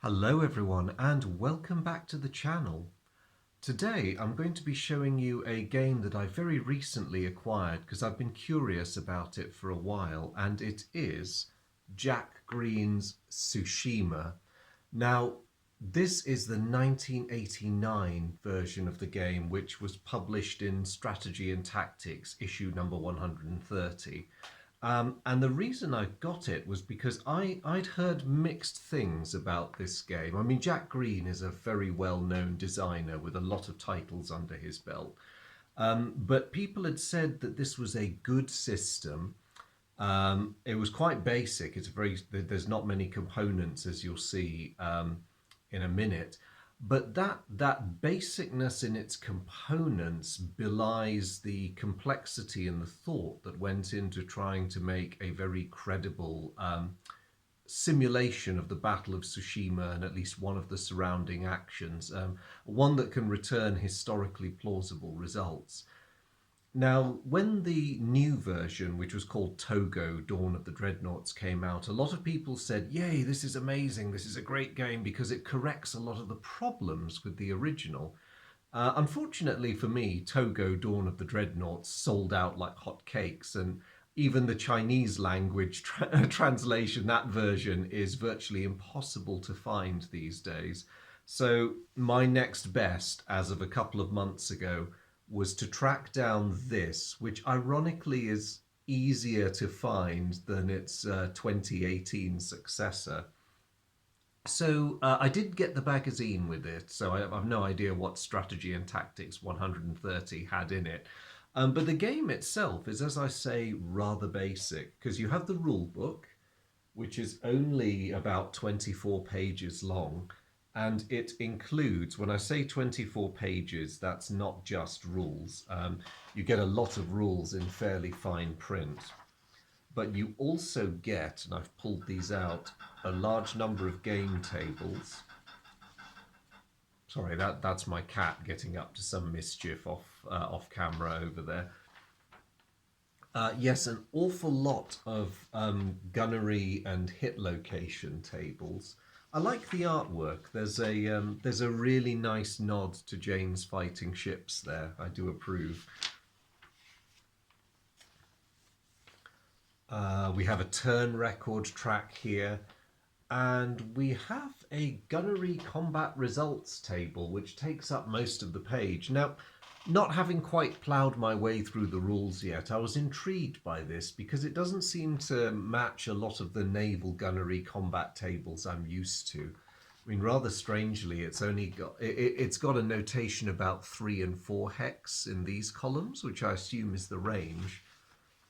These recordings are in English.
Hello everyone and welcome back to the channel. Today I'm going to be showing you a game that I very recently acquired because I've been curious about it for a while, and it is Jack Green's Tsushima. Now this is the 1989 version of the game, which was published in Strategy and Tactics issue number 130. And the reason I got it was because I'd heard mixed things about this game. I mean, Jack Green is a very well-known designer with a lot of titles under his belt. But people had said that this was a good system. It was quite basic. There's not many components, as you'll see in a minute. But that basicness in its components belies the complexity and the thought that went into trying to make a very credible simulation of the Battle of Tsushima and at least one of the surrounding actions, one that can return historically plausible results. Now, when the new version, which was called Togo, Dawn of the Dreadnoughts, came out, a lot of people said, yay, this is amazing, this is a great game because it corrects a lot of the problems with the original. Unfortunately for me, Togo, Dawn of the Dreadnoughts sold out like hotcakes, and even the Chinese language translation, that version, is virtually impossible to find these days. So my next best, as of a couple of months ago, was to track down this, which ironically is easier to find than its 2018 successor. So I did get the magazine with it, so I've no idea what Strategy and Tactics 130 had in it. But the game itself is, as I say, rather basic, because you have the rule book, which is only about 24 pages long, and it includes, when I say 24 pages, that's not just rules. You get a lot of rules in fairly fine print, but you also get, and I've pulled these out, a large number of game tables. Sorry, that's my cat getting up to some mischief off camera over there. Yes, an awful lot of gunnery and hit location tables. I like the artwork. There's a really nice nod to Jane's fighting ships there. I do approve. We have a turn record track here, and we have a gunnery combat results table, which takes up most of the page. Now, not having quite ploughed my way through the rules yet, I was intrigued by this because it doesn't seem to match a lot of the naval gunnery combat tables I'm used to. I mean, rather strangely, it's got a notation about 3 and 4 hex in these columns, which I assume is the range.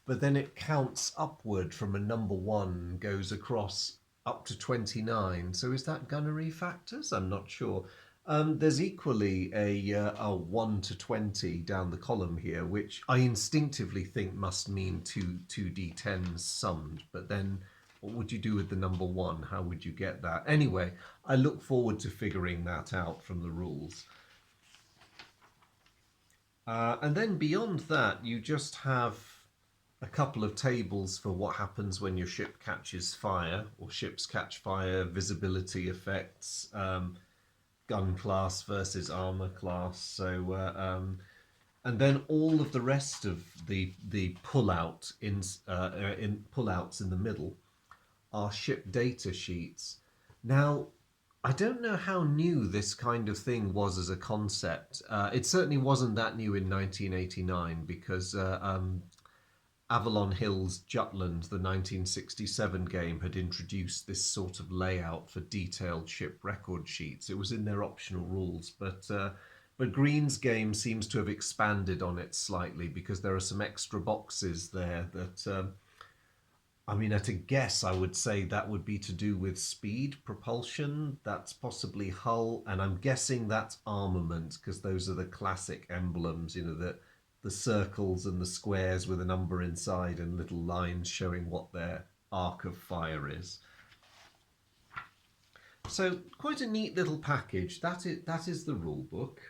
But then it counts upward from a number 1, goes across up to 29. So is that gunnery factors? I'm not sure. There's equally a 1 to 20 down the column here, which I instinctively think must mean two d10s summed. But then what would you do with the number 1? How would you get that? Anyway, I look forward to figuring that out from the rules. And then beyond that, you just have a couple of tables for what happens when your ship catches fire, or ships catch fire, visibility effects, gun class versus armor class. So and then all of the rest of the pullouts in the middle are ship data sheets. Now, I don't know how new this kind of thing was as a concept. It certainly wasn't that new in 1989 because Avalon Hill's Jutland, the 1967 game, had introduced this sort of layout for detailed ship record sheets. It was in their optional rules, but Green's game seems to have expanded on it slightly because there are some extra boxes there that, I mean, at a guess, I would say that would be to do with speed, propulsion, that's possibly hull, and I'm guessing that's armament because those are the classic emblems, you know, the circles and the squares with a number inside and little lines showing what their arc of fire is. So quite a neat little package. That is the rule book.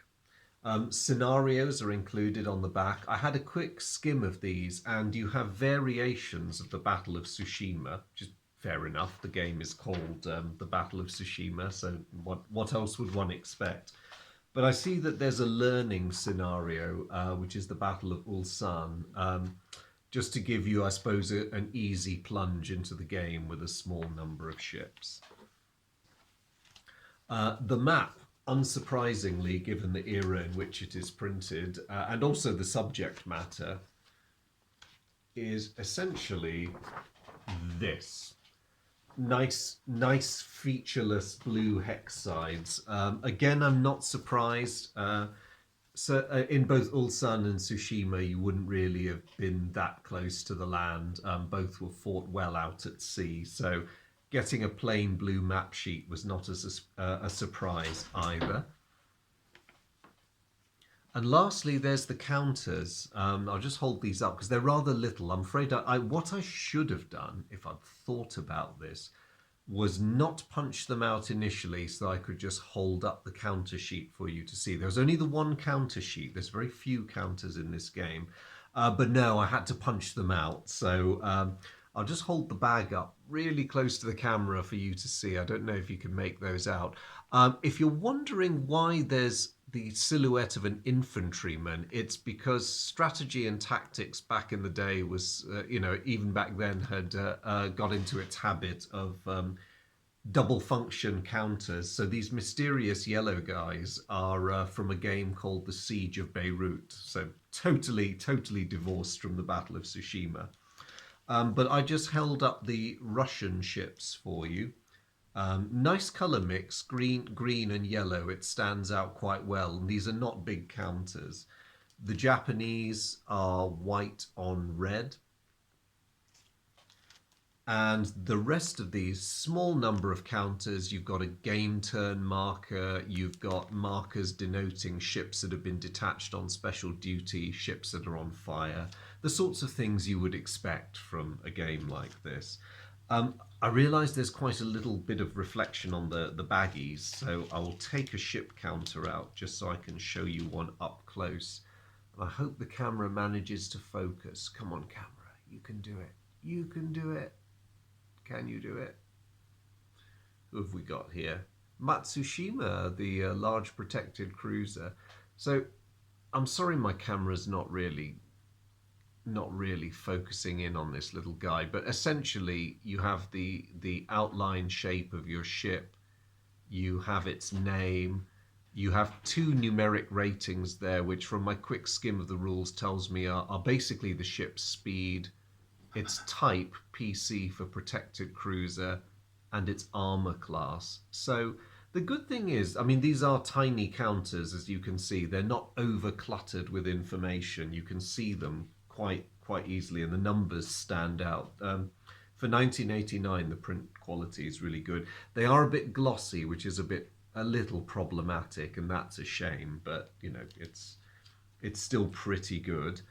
Scenarios are included on the back. I had a quick skim of these, and you have variations of the Battle of Tsushima, which is fair enough. The game is called the Battle of Tsushima, so what else would one expect? But I see that there's a learning scenario, which is the Battle of Ulsan, just to give you, I suppose, an easy plunge into the game with a small number of ships. The map, unsurprisingly, given the era in which it is printed, and also the subject matter, is essentially this. Nice featureless blue hex sides. Again, I'm not surprised. In both Ulsan and Tsushima, you wouldn't really have been that close to the land. Both were fought well out at sea, so getting a plain blue map sheet was not a surprise either. And lastly, there's the counters. I'll just hold these up because they're rather little. I'm afraid what I should have done, if I'd thought about this, was not punch them out initially so I could just hold up the counter sheet for you to see. There's only the one counter sheet. There's very few counters in this game. But no, I had to punch them out. So I'll just hold the bag up really close to the camera for you to see. I don't know if you can make those out. If you're wondering why there's the silhouette of an infantryman, it's because strategy and tactics back in the day was, even back then had got into its habit of double function counters. So these mysterious yellow guys are from a game called The Siege of Beirut. So totally divorced from the Battle of Tsushima. But I just held up the Russian ships for you. Nice colour mix, green and yellow. It stands out quite well. And these are not big counters. The Japanese are white on red. And the rest of these, small number of counters. You've got a game turn marker. You've got markers denoting ships that have been detached on special duty, ships that are on fire. The sorts of things you would expect from a game like this. I realise there's quite a little bit of reflection on the baggies, so I will take a ship counter out just so I can show you one up close. And I hope the camera manages to focus. Come on, camera, you can do it. You can do it. Can you do it? Who have we got here? Matsushima, the large protected cruiser. So I'm sorry my camera's not really focusing in on this little guy, but essentially you have the outline shape of your ship, you have its name, you have two numeric ratings there, which from my quick skim of the rules tells me are basically the ship's speed, its type, PC for protected cruiser, and its armor class. So the good thing is, I mean, these are tiny counters, as you can see. They're not over cluttered with information. You can see them quite easily, and the numbers stand out. For 1989, the print quality is really good. They are a bit glossy, which is a little problematic, and that's a shame. But it's still pretty good.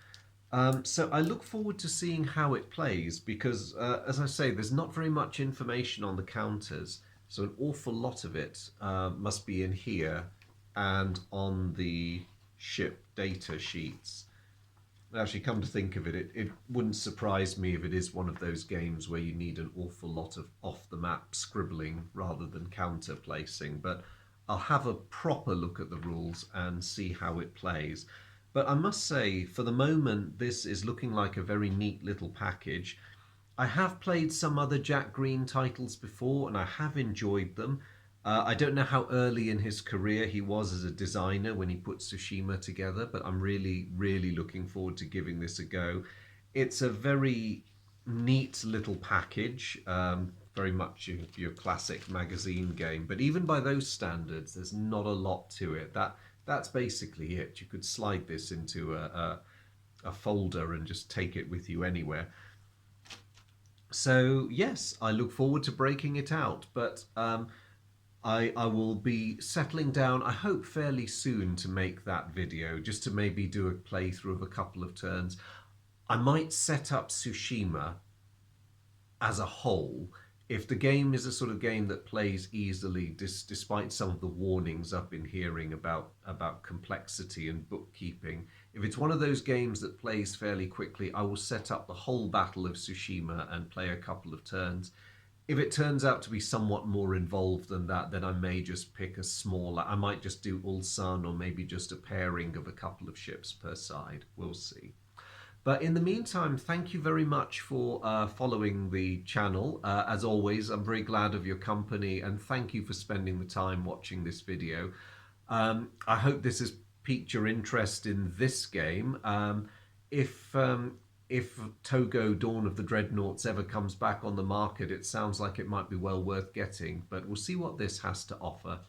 So I look forward to seeing how it plays because, as I say, there's not very much information on the counters. So an awful lot of it must be in here and on the ship data sheets. Actually, come to think of it, it wouldn't surprise me if it is one of those games where you need an awful lot of off-the-map scribbling rather than counter placing. But I'll have a proper look at the rules and see how it plays. But I must say, for the moment, this is looking like a very neat little package. I have played some other Jack Green titles before, and I have enjoyed them. I don't know how early in his career he was as a designer when he put Tsushima together, but I'm really looking forward to giving this a go. It's a very neat little package, very much your classic magazine game, but even by those standards, there's not a lot to it. That's basically it. You could slide this into a folder and just take it with you anywhere. So yes, I look forward to breaking it out, but I will be settling down, I hope fairly soon, to make that video, just to maybe do a playthrough of a couple of turns. I might set up Tsushima as a whole. If the game is a sort of game that plays easily, despite some of the warnings I've been hearing about complexity and bookkeeping, if it's one of those games that plays fairly quickly, I will set up the whole Battle of Tsushima and play a couple of turns. If it turns out to be somewhat more involved than that, then I may just pick a smaller. I might just do Ulsan, or maybe just a pairing of a couple of ships per side. We'll see. But in the meantime, thank you very much for following the channel. As always, I'm very glad of your company, and thank you for spending the time watching this video. I hope this has piqued your interest in this game. If Togo Dawn of the Dreadnoughts ever comes back on the market, it sounds like it might be well worth getting, but we'll see what this has to offer.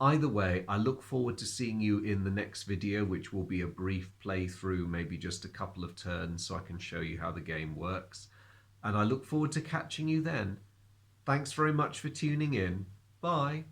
Either way, I look forward to seeing you in the next video, which will be a brief playthrough, maybe just a couple of turns so I can show you how the game works. And I look forward to catching you then. Thanks very much for tuning in. Bye.